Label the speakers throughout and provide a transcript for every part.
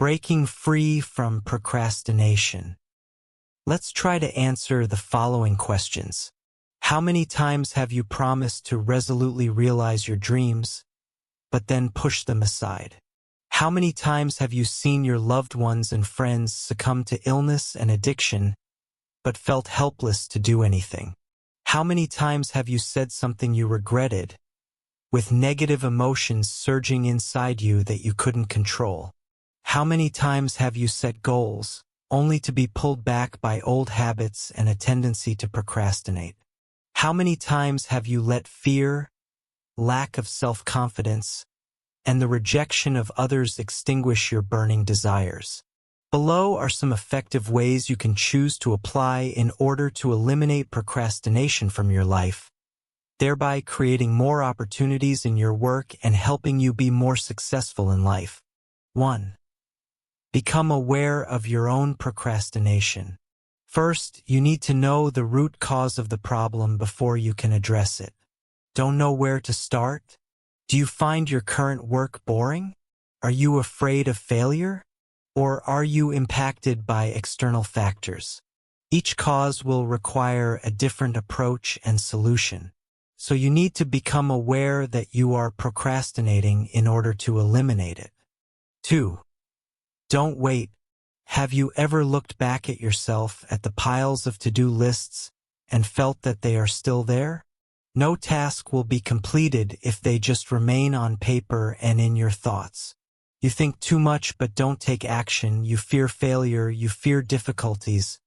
Speaker 1: Breaking free from procrastination. Let's try to answer the following questions. How many times have you promised to resolutely realize your dreams, but then push them aside? How many times have you seen your loved ones and friends succumb to illness and addiction, but felt helpless to do anything? How many times have you said something you regretted, with negative emotions surging inside you that you couldn't control? How many times have you set goals, only to be pulled back by old habits and a tendency to procrastinate? How many times have you let fear, lack of self-confidence, and the rejection of others extinguish your burning desires? Below are some effective ways you can choose to apply in order to eliminate procrastination from your life, thereby creating more opportunities in your work and helping you be more successful in life. 1. Become aware of your own procrastination. First, you need to know the root cause of the problem before you can address it. Don't know where to start? Do you find your current work boring? Are you afraid of failure? Or are you impacted by external factors? Each cause will require a different approach and solution. So you need to become aware that you are procrastinating in order to eliminate it. 2. Don't wait. Have you ever looked back at yourself at the piles of to-do lists and felt that they are still there? No task will be completed if they just remain on paper and in your thoughts. You think too much but don't take action. You fear failure. You fear difficulties.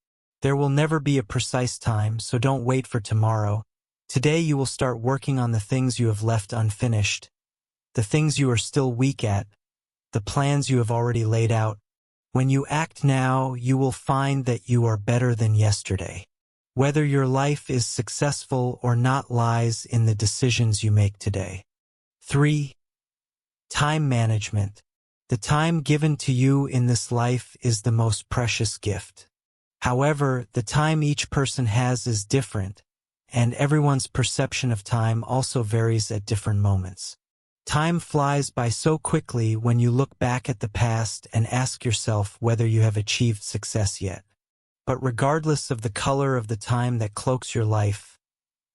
Speaker 1: There will never be a precise time, so don't wait for tomorrow. Today you will start working on the things you have left unfinished, the things you are still weak at, the plans you have already laid out. When you act now, you will find that you are better than yesterday. Whether your life is successful or not lies in the decisions you make today. 3. Time management. The time given to you in this life is the most precious gift. However, the time each person has is different, and everyone's perception of time also varies at different moments. Time flies by so quickly when you look back at the past and ask yourself whether you have achieved success yet. But regardless of the color of the time that cloaks your life,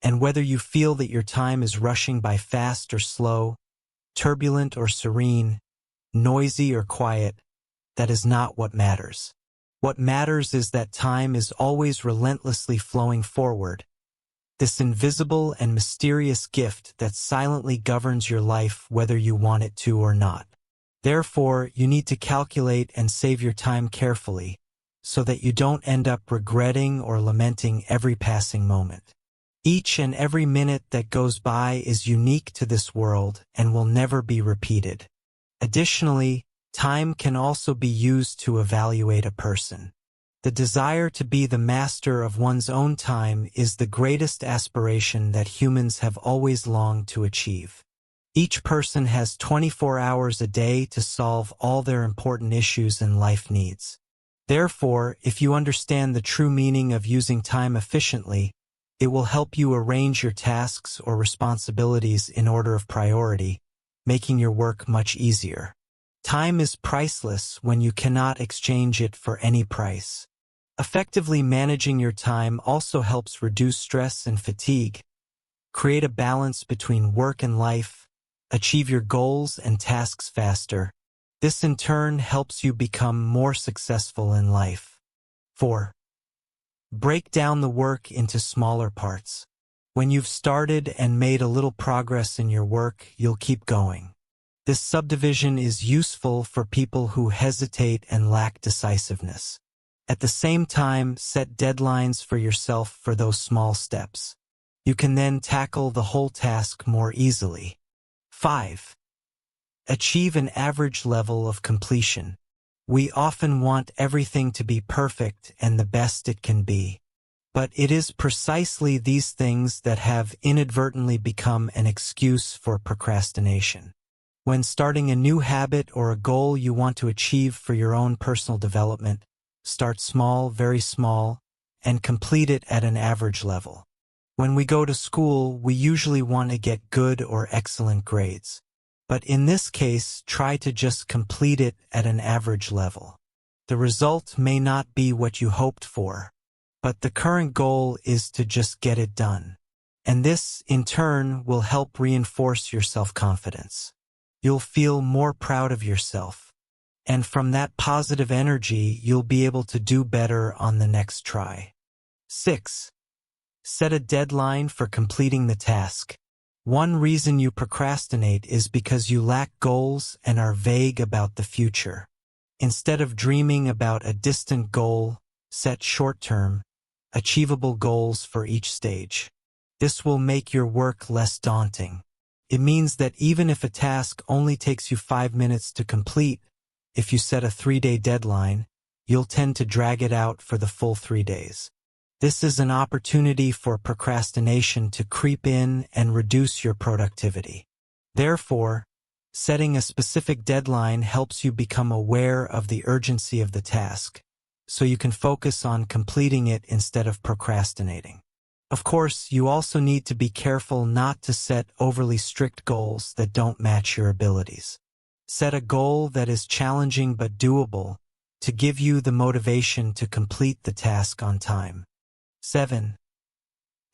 Speaker 1: and whether you feel that your time is rushing by fast or slow, turbulent or serene, noisy or quiet, that is not what matters. What matters is that time is always relentlessly flowing forward, this invisible and mysterious gift that silently governs your life whether you want it to or not. Therefore, you need to calculate and save your time carefully, so that you don't end up regretting or lamenting every passing moment. Each and every minute that goes by is unique to this world and will never be repeated. Additionally, time can also be used to evaluate a person. The desire to be the master of one's own time is the greatest aspiration that humans have always longed to achieve. Each person has 24 hours a day to solve all their important issues and life needs. Therefore, if you understand the true meaning of using time efficiently, it will help you arrange your tasks or responsibilities in order of priority, making your work much easier. Time is priceless when you cannot exchange it for any price. Effectively managing your time also helps reduce stress and fatigue, create a balance between work and life, achieve your goals and tasks faster. This in turn helps you become more successful in life. 4. Break down the work into smaller parts. When you've started and made a little progress in your work, you'll keep going. This subdivision is useful for people who hesitate and lack decisiveness. At the same time, set deadlines for yourself for those small steps. You can then tackle the whole task more easily. 5. Achieve an average level of completion. We often want everything to be perfect and the best it can be. But it is precisely these things that have inadvertently become an excuse for procrastination. When starting a new habit or a goal you want to achieve for your own personal development, start small, very small, and complete it at an average level. When we go to school, we usually want to get good or excellent grades. But in this case, try to just complete it at an average level. The result may not be what you hoped for, but the current goal is to just get it done. And this, in turn, will help reinforce your self-confidence. You'll feel more proud of yourself. And from that positive energy, you'll be able to do better on the next try. 6. Set a deadline for completing the task. One reason you procrastinate is because you lack goals and are vague about the future. Instead of dreaming about a distant goal, set short-term, achievable goals for each stage. This will make your work less daunting. It means that even if a task only takes you 5 minutes to complete, if you set a 3-day deadline, you'll tend to drag it out for the full 3 days. This is an opportunity for procrastination to creep in and reduce your productivity. Therefore, setting a specific deadline helps you become aware of the urgency of the task, so you can focus on completing it instead of procrastinating. Of course, you also need to be careful not to set overly strict goals that don't match your abilities. Set a goal that is challenging but doable to give you the motivation to complete the task on time. 7.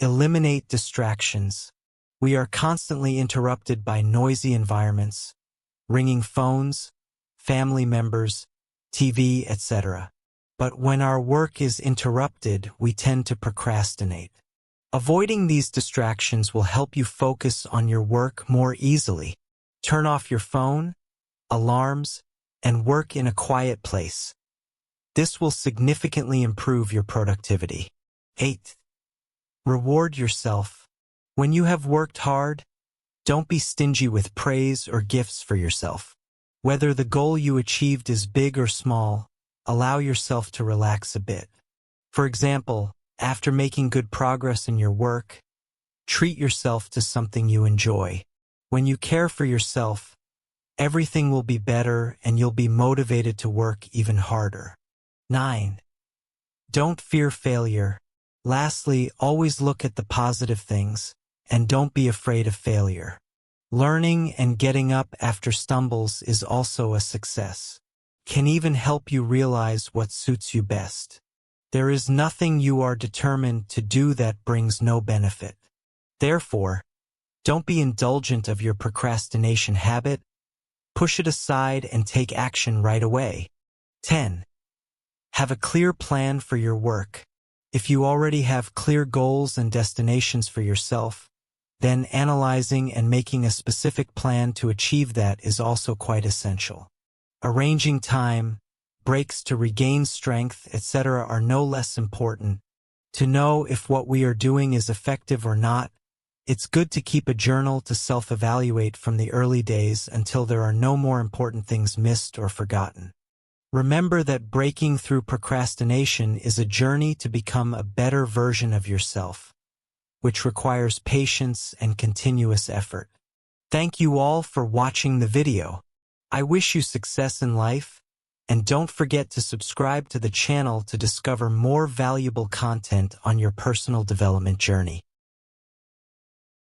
Speaker 1: Eliminate distractions. We are constantly interrupted by noisy environments, ringing phones, family members, TV, etc. But when our work is interrupted, we tend to procrastinate. Avoiding these distractions will help you focus on your work more easily. Turn off your phone, alarms, and work in a quiet place. This will significantly improve your productivity. 8. Reward yourself. When you have worked hard, don't be stingy with praise or gifts for yourself. Whether the goal you achieved is big or small, allow yourself to relax a bit. For example, after making good progress in your work, treat yourself to something you enjoy. When you care for yourself, everything will be better and you'll be motivated to work even harder. 9. Don't fear failure. Lastly, always look at the positive things, and don't be afraid of failure. Learning and getting up after stumbles is also a success. Can even help you realize what suits you best. There is nothing you are determined to do that brings no benefit. Therefore, don't be indulgent of your procrastination habit. Push it aside and take action right away. 10. Have a clear plan for your work. If you already have clear goals and destinations for yourself, then analyzing and making a specific plan to achieve that is also quite essential. Arranging time, breaks to regain strength, etc. are no less important. To know if what we are doing is effective or not, it's good to keep a journal to self-evaluate from the early days until there are no more important things missed or forgotten. Remember that breaking through procrastination is a journey to become a better version of yourself, which requires patience and continuous effort. Thank you all for watching the video. I wish you success in life, and don't forget to subscribe to the channel to discover more valuable content on your personal development journey.